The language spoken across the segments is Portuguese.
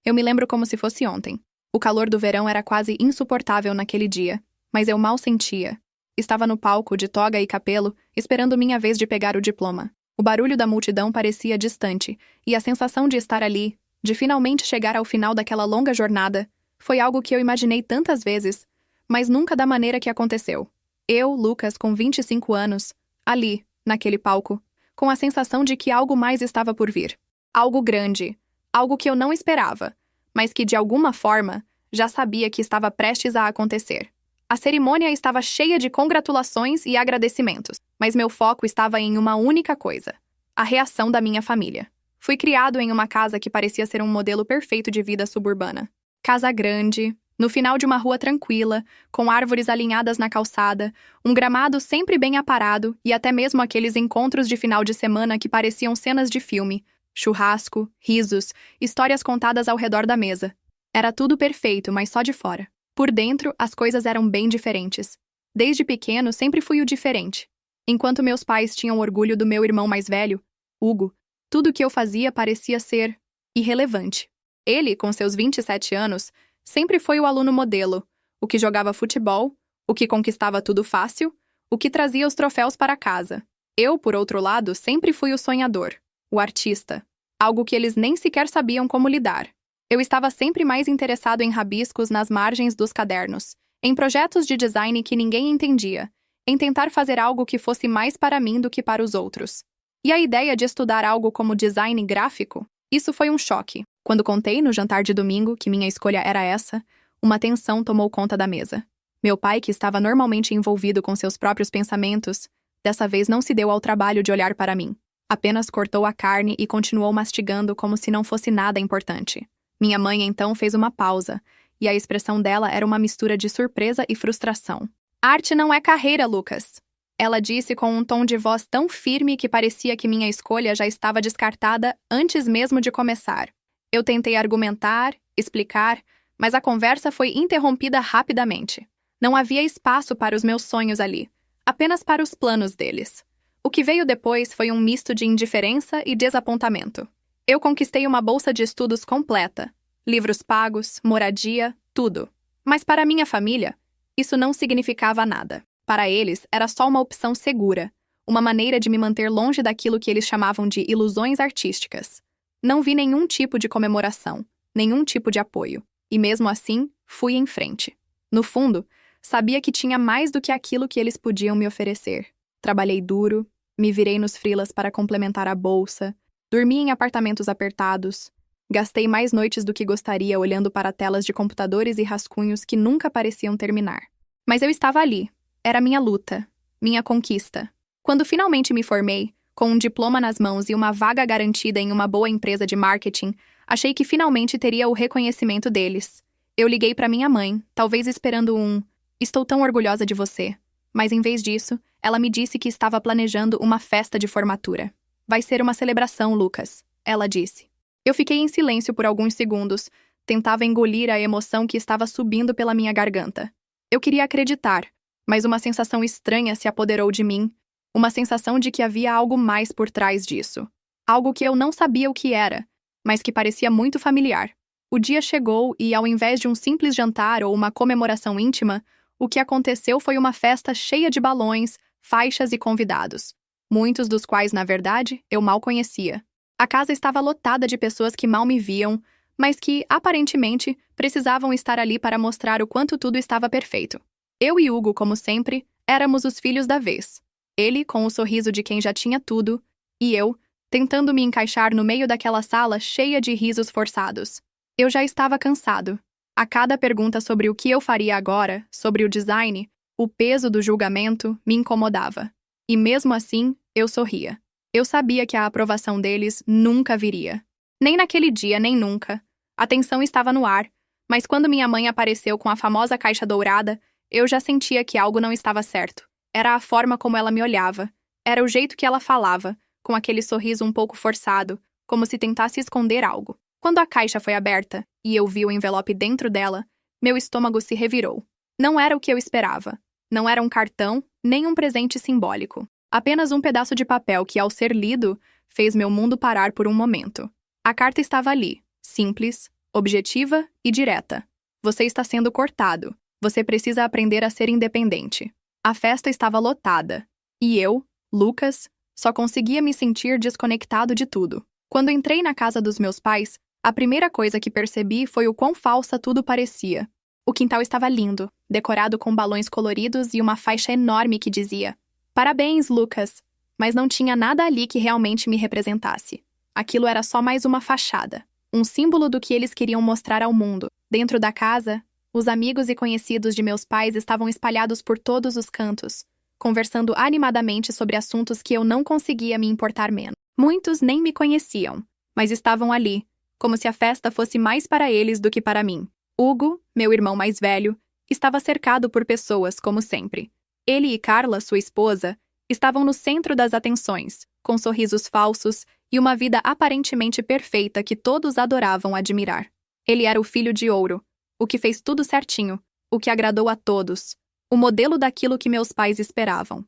Eu me lembro como se fosse ontem. O calor do verão era quase insuportável naquele dia, mas eu mal sentia. Estava no palco, de toga e capelo, esperando minha vez de pegar o diploma. O barulho da multidão parecia distante, e a sensação de estar ali, de finalmente chegar ao final daquela longa jornada, foi algo que eu imaginei tantas vezes, mas nunca da maneira que aconteceu. Eu, Lucas, com 25 anos, ali, naquele palco, com a sensação de que algo mais estava por vir. Algo grande, algo que eu não esperava, mas que de alguma forma já sabia que estava prestes a acontecer. A cerimônia estava cheia de congratulações e agradecimentos, mas meu foco estava em uma única coisa: a reação da minha família. Fui criado em uma casa que parecia ser um modelo perfeito de vida suburbana. Casa grande, no final de uma rua tranquila, com árvores alinhadas na calçada, um gramado sempre bem aparado e até mesmo aqueles encontros de final de semana que pareciam cenas de filme. Churrasco, risos, histórias contadas ao redor da mesa. Era tudo perfeito, mas só de fora. Por dentro, as coisas eram bem diferentes. Desde pequeno, sempre fui o diferente. Enquanto meus pais tinham orgulho do meu irmão mais velho, Hugo, tudo o que eu fazia parecia ser irrelevante. Ele, com seus 27 anos, sempre foi o aluno modelo, o que jogava futebol, o que conquistava tudo fácil, o que trazia os troféus para casa. Eu, por outro lado, sempre fui o sonhador, o artista, algo que eles nem sequer sabiam como lidar. Eu estava sempre mais interessado em rabiscos nas margens dos cadernos, em projetos de design que ninguém entendia, em tentar fazer algo que fosse mais para mim do que para os outros. E a ideia de estudar algo como design gráfico? Isso foi um choque. Quando contei no jantar de domingo que minha escolha era essa, uma tensão tomou conta da mesa. Meu pai, que estava normalmente envolvido com seus próprios pensamentos, dessa vez não se deu ao trabalho de olhar para mim. Apenas cortou a carne e continuou mastigando como se não fosse nada importante. Minha mãe então fez uma pausa, e a expressão dela era uma mistura de surpresa e frustração. Arte não é carreira, Lucas. Ela disse com um tom de voz tão firme que parecia que minha escolha já estava descartada antes mesmo de começar. Eu tentei argumentar, explicar, mas a conversa foi interrompida rapidamente. Não havia espaço para os meus sonhos ali, apenas para os planos deles. O que veio depois foi um misto de indiferença e desapontamento. Eu conquistei uma bolsa de estudos completa, livros pagos, moradia, tudo. Mas para minha família, isso não significava nada. Para eles, era só uma opção segura, uma maneira de me manter longe daquilo que eles chamavam de ilusões artísticas. Não vi nenhum tipo de comemoração, nenhum tipo de apoio, e mesmo assim, fui em frente. No fundo, sabia que tinha mais do que aquilo que eles podiam me oferecer. Trabalhei duro, me virei nos freelas para complementar a bolsa, dormi em apartamentos apertados, gastei mais noites do que gostaria olhando para telas de computadores e rascunhos que nunca pareciam terminar. Mas eu estava ali. Era minha luta, minha conquista. Quando finalmente me formei, com um diploma nas mãos e uma vaga garantida em uma boa empresa de marketing, achei que finalmente teria o reconhecimento deles. Eu liguei para minha mãe, talvez esperando "Estou tão orgulhosa de você." Mas em vez disso, ela me disse que estava planejando uma festa de formatura. "Vai ser uma celebração, Lucas", ela disse. Eu fiquei em silêncio por alguns segundos, tentava engolir a emoção que estava subindo pela minha garganta. Eu queria acreditar, mas uma sensação estranha se apoderou de mim, uma sensação de que havia algo mais por trás disso. Algo que eu não sabia o que era, mas que parecia muito familiar. O dia chegou e, ao invés de um simples jantar ou uma comemoração íntima, o que aconteceu foi uma festa cheia de balões, faixas e convidados, muitos dos quais, na verdade, eu mal conhecia. A casa estava lotada de pessoas que mal me viam, mas que, aparentemente, precisavam estar ali para mostrar o quanto tudo estava perfeito. Eu e Hugo, como sempre, éramos os filhos da vez. Ele, com o sorriso de quem já tinha tudo, e eu, tentando me encaixar no meio daquela sala cheia de risos forçados. Eu já estava cansado. A cada pergunta sobre o que eu faria agora, sobre o design, o peso do julgamento me incomodava. E mesmo assim, eu sorria. Eu sabia que a aprovação deles nunca viria. Nem naquele dia, nem nunca. A tensão estava no ar, mas quando minha mãe apareceu com a famosa caixa dourada, eu já sentia que algo não estava certo. Era a forma como ela me olhava. Era o jeito que ela falava, com aquele sorriso um pouco forçado, como se tentasse esconder algo. Quando a caixa foi aberta, e eu vi o envelope dentro dela, meu estômago se revirou. Não era o que eu esperava. Não era um cartão, nem um presente simbólico. Apenas um pedaço de papel que, ao ser lido, fez meu mundo parar por um momento. A carta estava ali, simples, objetiva e direta. Você está sendo cortado. Você precisa aprender a ser independente. A festa estava lotada. E eu, Lucas, só conseguia me sentir desconectado de tudo. Quando entrei na casa dos meus pais, a primeira coisa que percebi foi o quão falsa tudo parecia. O quintal estava lindo, decorado com balões coloridos e uma faixa enorme que dizia: "Parabéns, Lucas!" Mas não tinha nada ali que realmente me representasse. Aquilo era só mais uma fachada, um símbolo do que eles queriam mostrar ao mundo. Dentro da casa, os amigos e conhecidos de meus pais estavam espalhados por todos os cantos, conversando animadamente sobre assuntos que eu não conseguia me importar menos. Muitos nem me conheciam, mas estavam ali, como se a festa fosse mais para eles do que para mim. Hugo, meu irmão mais velho, estava cercado por pessoas, como sempre. Ele e Carla, sua esposa, estavam no centro das atenções, com sorrisos falsos e uma vida aparentemente perfeita que todos adoravam admirar. Ele era o filho de ouro, o que fez tudo certinho, o que agradou a todos, o modelo daquilo que meus pais esperavam.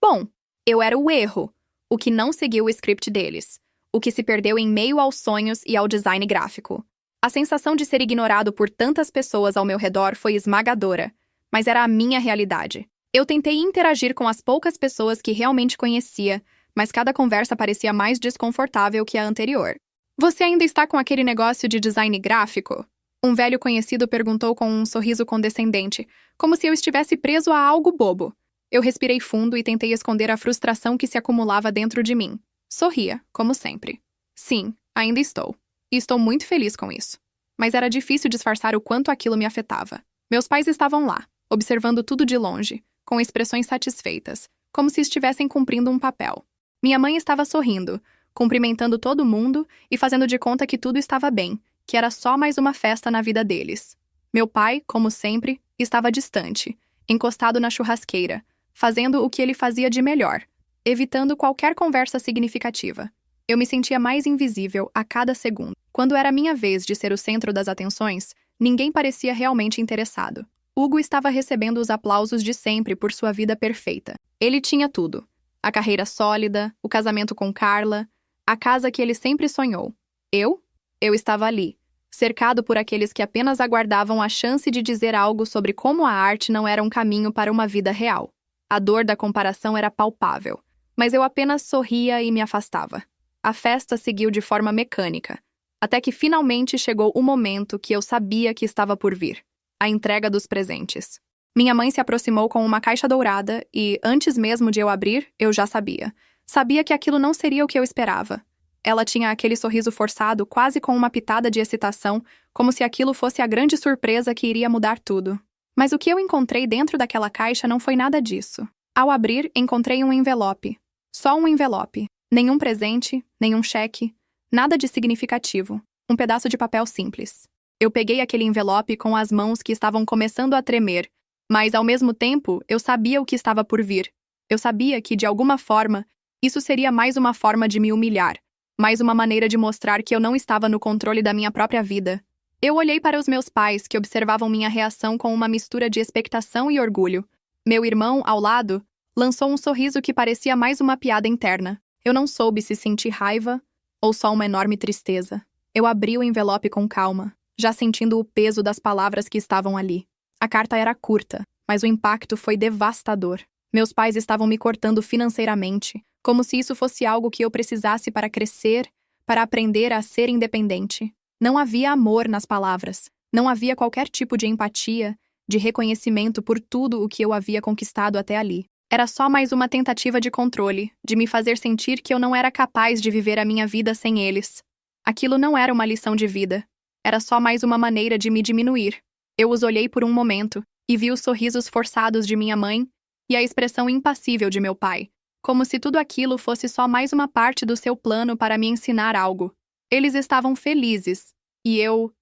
Bom, eu era o erro, o que não seguiu o script deles, o que se perdeu em meio aos sonhos e ao design gráfico. A sensação de ser ignorado por tantas pessoas ao meu redor foi esmagadora, mas era a minha realidade. Eu tentei interagir com as poucas pessoas que realmente conhecia, mas cada conversa parecia mais desconfortável que a anterior. "Você ainda está com aquele negócio de design gráfico?" Um velho conhecido perguntou com um sorriso condescendente, como se eu estivesse preso a algo bobo. Eu respirei fundo e tentei esconder a frustração que se acumulava dentro de mim. Sorria, como sempre. Sim, ainda estou. E estou muito feliz com isso. Mas era difícil disfarçar o quanto aquilo me afetava. Meus pais estavam lá, observando tudo de longe, com expressões satisfeitas, como se estivessem cumprindo um papel. Minha mãe estava sorrindo, cumprimentando todo mundo e fazendo de conta que tudo estava bem, que era só mais uma festa na vida deles. Meu pai, como sempre, estava distante, encostado na churrasqueira, fazendo o que ele fazia de melhor, evitando qualquer conversa significativa. Eu me sentia mais invisível a cada segundo. Quando era minha vez de ser o centro das atenções, ninguém parecia realmente interessado. Hugo estava recebendo os aplausos de sempre por sua vida perfeita. Ele tinha tudo: a carreira sólida, o casamento com Carla, a casa que ele sempre sonhou. Eu estava ali, cercado por aqueles que apenas aguardavam a chance de dizer algo sobre como a arte não era um caminho para uma vida real. A dor da comparação era palpável, mas eu apenas sorria e me afastava. A festa seguiu de forma mecânica, até que finalmente chegou o momento que eu sabia que estava por vir: a entrega dos presentes. Minha mãe se aproximou com uma caixa dourada e, antes mesmo de eu abrir, eu já sabia. Sabia que aquilo não seria o que eu esperava. Ela tinha aquele sorriso forçado, quase com uma pitada de excitação, como se aquilo fosse a grande surpresa que iria mudar tudo. Mas o que eu encontrei dentro daquela caixa não foi nada disso. Ao abrir, encontrei um envelope. Só um envelope. Nenhum presente, nenhum cheque, nada de significativo. Um pedaço de papel simples. Eu peguei aquele envelope com as mãos que estavam começando a tremer, mas, ao mesmo tempo, eu sabia o que estava por vir. Eu sabia que, de alguma forma, isso seria mais uma forma de me humilhar, mais uma maneira de mostrar que eu não estava no controle da minha própria vida. Eu olhei para os meus pais, que observavam minha reação com uma mistura de expectação e orgulho. Meu irmão, ao lado, lançou um sorriso que parecia mais uma piada interna. Eu não soube se sentir raiva ou só uma enorme tristeza. Eu abri o envelope com calma, já sentindo o peso das palavras que estavam ali. A carta era curta, mas o impacto foi devastador. Meus pais estavam me cortando financeiramente, como se isso fosse algo que eu precisasse para crescer, para aprender a ser independente. Não havia amor nas palavras. Não havia qualquer tipo de empatia, de reconhecimento por tudo o que eu havia conquistado até ali. Era só mais uma tentativa de controle, de me fazer sentir que eu não era capaz de viver a minha vida sem eles. Aquilo não era uma lição de vida. Era só mais uma maneira de me diminuir. Eu os olhei por um momento e vi os sorrisos forçados de minha mãe e a expressão impassível de meu pai, como se tudo aquilo fosse só mais uma parte do seu plano para me ensinar algo. Eles estavam felizes, e eu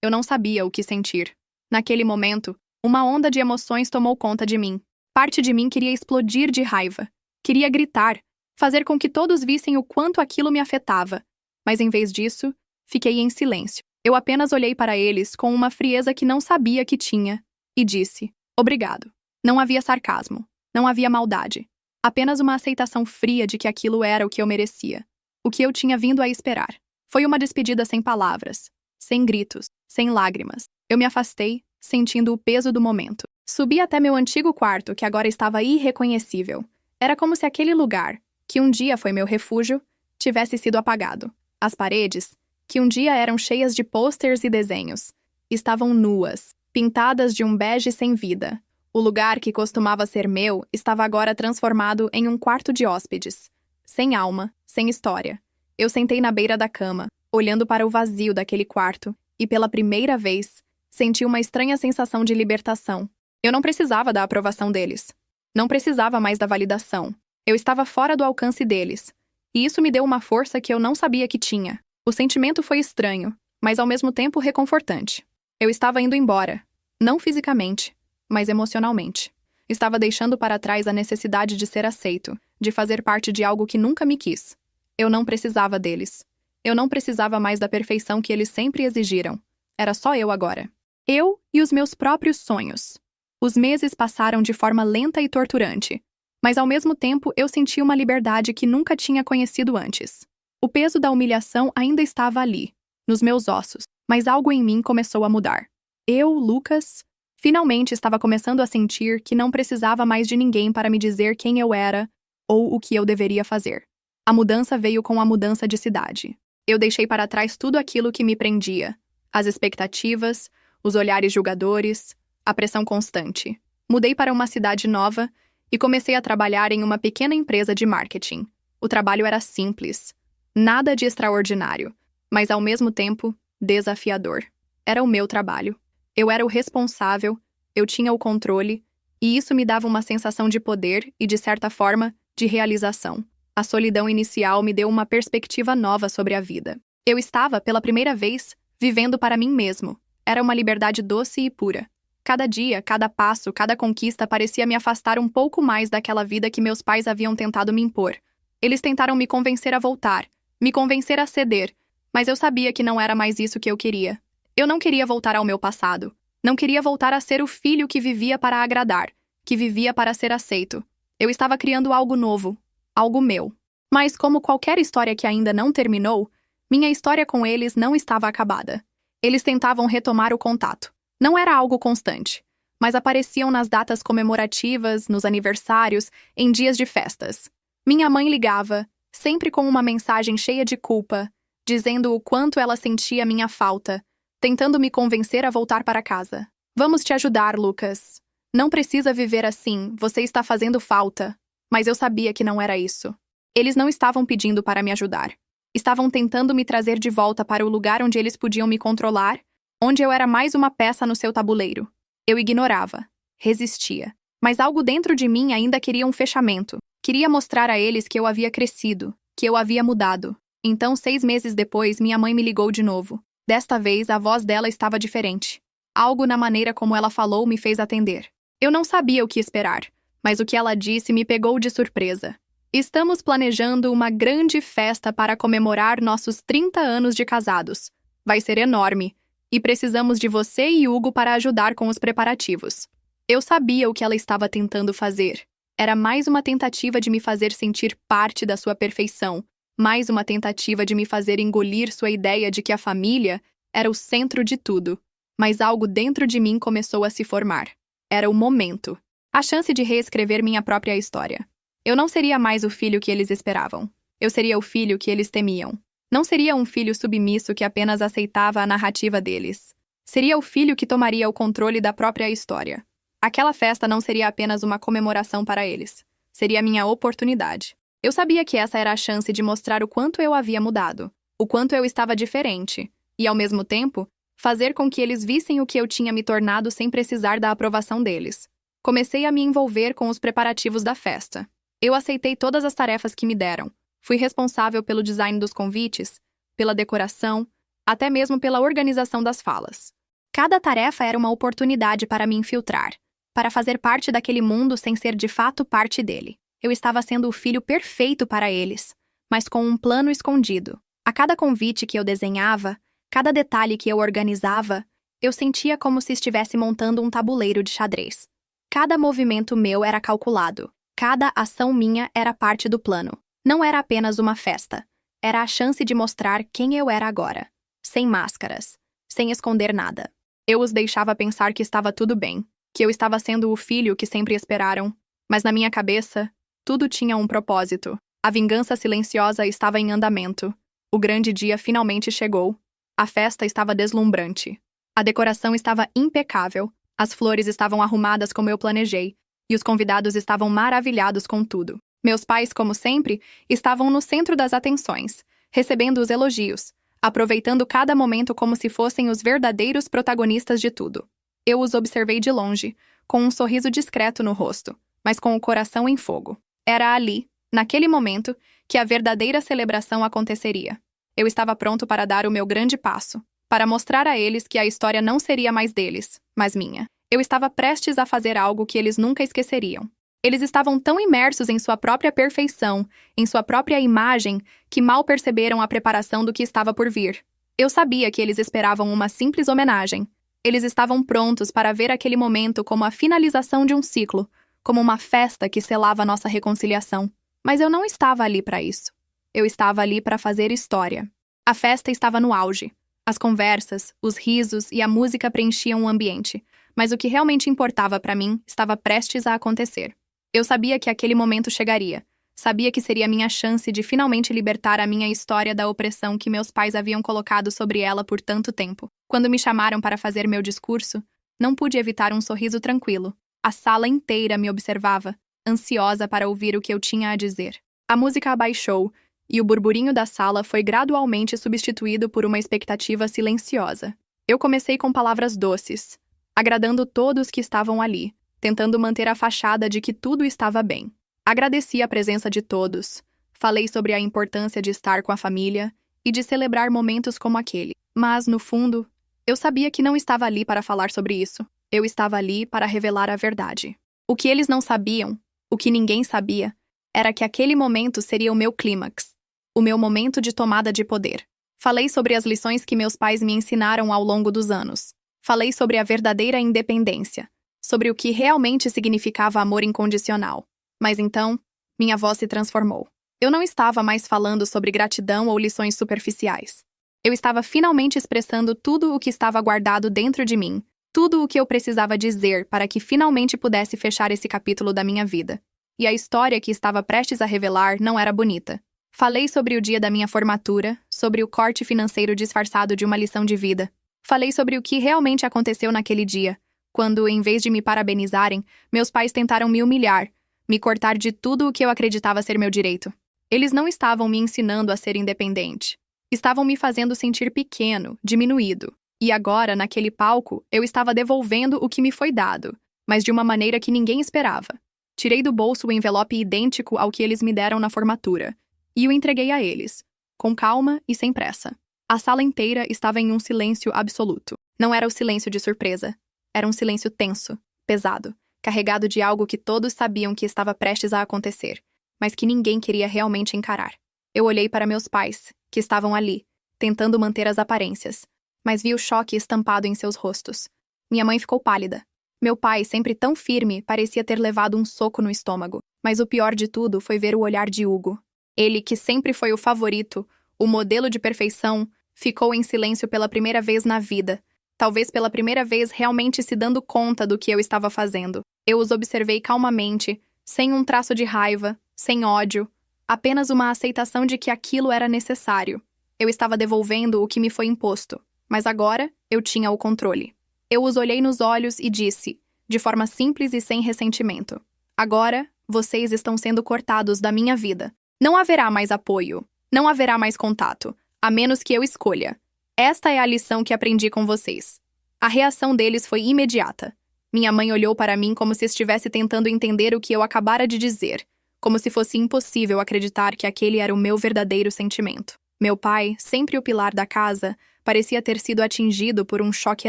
não sabia o que sentir. Naquele momento, uma onda de emoções tomou conta de mim. Parte de mim queria explodir de raiva. Queria gritar, fazer com que todos vissem o quanto aquilo me afetava. Mas em vez disso, fiquei em silêncio. Eu apenas olhei para eles com uma frieza que não sabia que tinha, e disse: "Obrigado." Não havia sarcasmo, não havia maldade. Apenas uma aceitação fria de que aquilo era o que eu merecia, o que eu tinha vindo a esperar. Foi uma despedida sem palavras, sem gritos, sem lágrimas. Eu me afastei, sentindo o peso do momento. Subi até meu antigo quarto, que agora estava irreconhecível. Era como se aquele lugar, que um dia foi meu refúgio, tivesse sido apagado. As paredes, que um dia eram cheias de posters e desenhos, estavam nuas, pintadas de um bege sem vida. O lugar que costumava ser meu estava agora transformado em um quarto de hóspedes. Sem alma, sem história. Eu sentei na beira da cama, olhando para o vazio daquele quarto, e pela primeira vez, senti uma estranha sensação de libertação. Eu não precisava da aprovação deles. Não precisava mais da validação. Eu estava fora do alcance deles. E isso me deu uma força que eu não sabia que tinha. O sentimento foi estranho, mas ao mesmo tempo reconfortante. Eu estava indo embora. Não fisicamente, mas emocionalmente. Estava deixando para trás a necessidade de ser aceito, de fazer parte de algo que nunca me quis. Eu não precisava deles. Eu não precisava mais da perfeição que eles sempre exigiram. Era só eu agora. Eu e os meus próprios sonhos. Os meses passaram de forma lenta e torturante, mas ao mesmo tempo eu senti uma liberdade que nunca tinha conhecido antes. O peso da humilhação ainda estava ali, nos meus ossos, mas algo em mim começou a mudar. Eu, Lucas, finalmente estava começando a sentir que não precisava mais de ninguém para me dizer quem eu era ou o que eu deveria fazer. A mudança veio com a mudança de cidade. Eu deixei para trás tudo aquilo que me prendia, as expectativas, os olhares julgadores, a pressão constante. Mudei para uma cidade nova e comecei a trabalhar em uma pequena empresa de marketing. O trabalho era simples, nada de extraordinário, mas ao mesmo tempo desafiador. Era o meu trabalho. Eu era o responsável, eu tinha o controle, e isso me dava uma sensação de poder e, de certa forma, de realização. A solidão inicial me deu uma perspectiva nova sobre a vida. Eu estava, pela primeira vez, vivendo para mim mesmo. Era uma liberdade doce e pura. Cada dia, cada passo, cada conquista parecia me afastar um pouco mais daquela vida que meus pais haviam tentado me impor. Eles tentaram me convencer a voltar, me convencer a ceder, mas eu sabia que não era mais isso que eu queria. Eu não queria voltar ao meu passado. Não queria voltar a ser o filho que vivia para agradar, que vivia para ser aceito. Eu estava criando algo novo, algo meu. Mas como qualquer história que ainda não terminou, minha história com eles não estava acabada. Eles tentavam retomar o contato. Não era algo constante, mas apareciam nas datas comemorativas, nos aniversários, em dias de festas. Minha mãe ligava, sempre com uma mensagem cheia de culpa, dizendo o quanto ela sentia minha falta, tentando me convencer a voltar para casa. Vamos te ajudar, Lucas. Não precisa viver assim, você está fazendo falta. Mas eu sabia que não era isso. Eles não estavam pedindo para me ajudar. Estavam tentando me trazer de volta para o lugar onde eles podiam me controlar, onde eu era mais uma peça no seu tabuleiro. Eu ignorava, resistia. Mas algo dentro de mim ainda queria um fechamento. Queria mostrar a eles que eu havia crescido, que eu havia mudado. Então, 6 meses depois, minha mãe me ligou de novo. Desta vez, a voz dela estava diferente. Algo na maneira como ela falou me fez atender. Eu não sabia o que esperar, mas o que ela disse me pegou de surpresa. Estamos planejando uma grande festa para comemorar nossos 30 anos de casados. Vai ser enorme. E precisamos de você e Hugo para ajudar com os preparativos. Eu sabia o que ela estava tentando fazer. Era mais uma tentativa de me fazer sentir parte da sua perfeição, mais uma tentativa de me fazer engolir sua ideia de que a família era o centro de tudo. Mas algo dentro de mim começou a se formar. Era o momento. A chance de reescrever minha própria história. Eu não seria mais o filho que eles esperavam. Eu seria o filho que eles temiam. Não seria um filho submisso que apenas aceitava a narrativa deles. Seria o filho que tomaria o controle da própria história. Aquela festa não seria apenas uma comemoração para eles. Seria minha oportunidade. Eu sabia que essa era a chance de mostrar o quanto eu havia mudado, o quanto eu estava diferente, e, ao mesmo tempo, fazer com que eles vissem o que eu tinha me tornado sem precisar da aprovação deles. Comecei a me envolver com os preparativos da festa. Eu aceitei todas as tarefas que me deram. Fui responsável pelo design dos convites, pela decoração, até mesmo pela organização das falas. Cada tarefa era uma oportunidade para me infiltrar, para fazer parte daquele mundo sem ser de fato parte dele. Eu estava sendo o filho perfeito para eles, mas com um plano escondido. A cada convite que eu desenhava, cada detalhe que eu organizava, eu sentia como se estivesse montando um tabuleiro de xadrez. Cada movimento meu era calculado, cada ação minha era parte do plano. Não era apenas uma festa, era a chance de mostrar quem eu era agora. Sem máscaras, sem esconder nada. Eu os deixava pensar que estava tudo bem, que eu estava sendo o filho que sempre esperaram, mas na minha cabeça, tudo tinha um propósito. A vingança silenciosa estava em andamento. O grande dia finalmente chegou. A festa estava deslumbrante. A decoração estava impecável, as flores estavam arrumadas como eu planejei, e os convidados estavam maravilhados com tudo. Meus pais, como sempre, estavam no centro das atenções, recebendo os elogios, aproveitando cada momento como se fossem os verdadeiros protagonistas de tudo. Eu os observei de longe, com um sorriso discreto no rosto, mas com o coração em fogo. Era ali, naquele momento, que a verdadeira celebração aconteceria. Eu estava pronto para dar o meu grande passo, para mostrar a eles que a história não seria mais deles, mas minha. Eu estava prestes a fazer algo que eles nunca esqueceriam. Eles estavam tão imersos em sua própria perfeição, em sua própria imagem, que mal perceberam a preparação do que estava por vir. Eu sabia que eles esperavam uma simples homenagem. Eles estavam prontos para ver aquele momento como a finalização de um ciclo, como uma festa que selava nossa reconciliação. Mas eu não estava ali para isso. Eu estava ali para fazer história. A festa estava no auge. As conversas, os risos e a música preenchiam o ambiente, mas o que realmente importava para mim estava prestes a acontecer. Eu sabia que aquele momento chegaria. Sabia que seria a minha chance de finalmente libertar a minha história da opressão que meus pais haviam colocado sobre ela por tanto tempo. Quando me chamaram para fazer meu discurso, não pude evitar um sorriso tranquilo. A sala inteira me observava, ansiosa para ouvir o que eu tinha a dizer. A música abaixou, e o burburinho da sala foi gradualmente substituído por uma expectativa silenciosa. Eu comecei com palavras doces, agradando todos que estavam ali, tentando manter a fachada de que tudo estava bem. Agradeci a presença de todos, falei sobre a importância de estar com a família e de celebrar momentos como aquele. Mas, no fundo, eu sabia que não estava ali para falar sobre isso. Eu estava ali para revelar a verdade. O que eles não sabiam, o que ninguém sabia, era que aquele momento seria o meu clímax, o meu momento de tomada de poder. Falei sobre as lições que meus pais me ensinaram ao longo dos anos. Falei sobre a verdadeira independência, sobre o que realmente significava amor incondicional. Mas então, minha voz se transformou. Eu não estava mais falando sobre gratidão ou lições superficiais. Eu estava finalmente expressando tudo o que estava guardado dentro de mim, tudo o que eu precisava dizer para que finalmente pudesse fechar esse capítulo da minha vida. E a história que estava prestes a revelar não era bonita. Falei sobre o dia da minha formatura, sobre o corte financeiro disfarçado de uma lição de vida. Falei sobre o que realmente aconteceu naquele dia, quando, em vez de me parabenizarem, meus pais tentaram me humilhar, me cortar de tudo o que eu acreditava ser meu direito. Eles não estavam me ensinando a ser independente. Estavam me fazendo sentir pequeno, diminuído. E agora, naquele palco, eu estava devolvendo o que me foi dado, mas de uma maneira que ninguém esperava. Tirei do bolso o envelope idêntico ao que eles me deram na formatura, e o entreguei a eles, com calma e sem pressa. A sala inteira estava em um silêncio absoluto. Não era o silêncio de surpresa. Era um silêncio tenso, pesado, carregado de algo que todos sabiam que estava prestes a acontecer, mas que ninguém queria realmente encarar. Eu olhei para meus pais, que estavam ali, tentando manter as aparências, mas vi o choque estampado em seus rostos. Minha mãe ficou pálida. Meu pai, sempre tão firme, parecia ter levado um soco no estômago. Mas o pior de tudo foi ver o olhar de Hugo. Ele, que sempre foi o favorito, o modelo de perfeição, ficou em silêncio pela primeira vez na vida. Talvez pela primeira vez realmente se dando conta do que eu estava fazendo. Eu os observei calmamente, sem um traço de raiva, sem ódio, apenas uma aceitação de que aquilo era necessário. Eu estava devolvendo o que me foi imposto, mas agora eu tinha o controle. Eu os olhei nos olhos e disse, de forma simples e sem ressentimento: agora, vocês estão sendo cortados da minha vida. Não haverá mais apoio, não haverá mais contato, a menos que eu escolha. Esta é a lição que aprendi com vocês. A reação deles foi imediata. Minha mãe olhou para mim como se estivesse tentando entender o que eu acabara de dizer, como se fosse impossível acreditar que aquele era o meu verdadeiro sentimento. Meu pai, sempre o pilar da casa, parecia ter sido atingido por um choque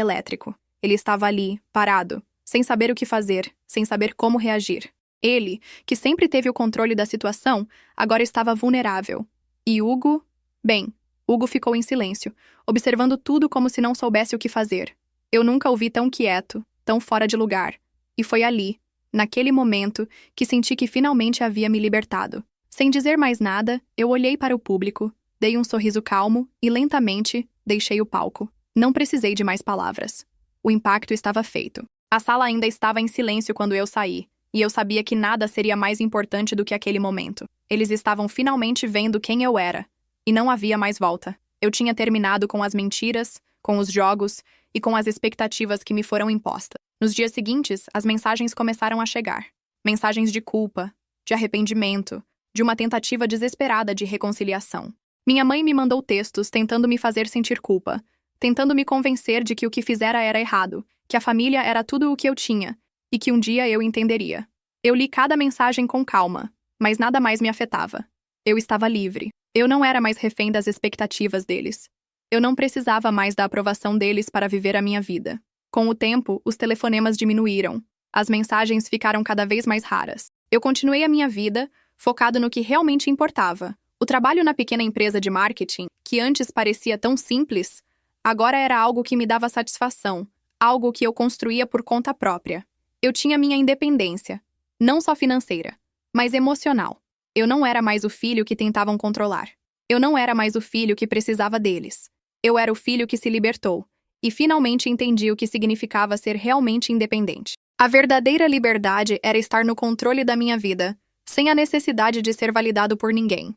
elétrico. Ele estava ali, parado, sem saber o que fazer, sem saber como reagir. Ele, que sempre teve o controle da situação, agora estava vulnerável. E Hugo? Bem, Hugo ficou em silêncio, observando tudo como se não soubesse o que fazer. Eu nunca o vi tão quieto, tão fora de lugar. E foi ali, naquele momento, que senti que finalmente havia me libertado. Sem dizer mais nada, eu olhei para o público, dei um sorriso calmo e, lentamente, deixei o palco. Não precisei de mais palavras. O impacto estava feito. A sala ainda estava em silêncio quando eu saí, e eu sabia que nada seria mais importante do que aquele momento. Eles estavam finalmente vendo quem eu era, e não havia mais volta. Eu tinha terminado com as mentiras, com os jogos e com as expectativas que me foram impostas. Nos dias seguintes, as mensagens começaram a chegar. Mensagens de culpa, de arrependimento, de uma tentativa desesperada de reconciliação. Minha mãe me mandou textos tentando me fazer sentir culpa, tentando me convencer de que o que fizera era errado, que a família era tudo o que eu tinha, e que um dia eu entenderia. Eu li cada mensagem com calma, mas nada mais me afetava. Eu estava livre. Eu não era mais refém das expectativas deles. Eu não precisava mais da aprovação deles para viver a minha vida. Com o tempo, os telefonemas diminuíram. As mensagens ficaram cada vez mais raras. Eu continuei a minha vida, focado no que realmente importava. O trabalho na pequena empresa de marketing, que antes parecia tão simples, agora era algo que me dava satisfação, algo que eu construía por conta própria. Eu tinha minha independência, não só financeira, mas emocional. Eu não era mais o filho que tentavam controlar. Eu não era mais o filho que precisava deles. Eu era o filho que se libertou, e finalmente entendi o que significava ser realmente independente. A verdadeira liberdade era estar no controle da minha vida, sem a necessidade de ser validado por ninguém.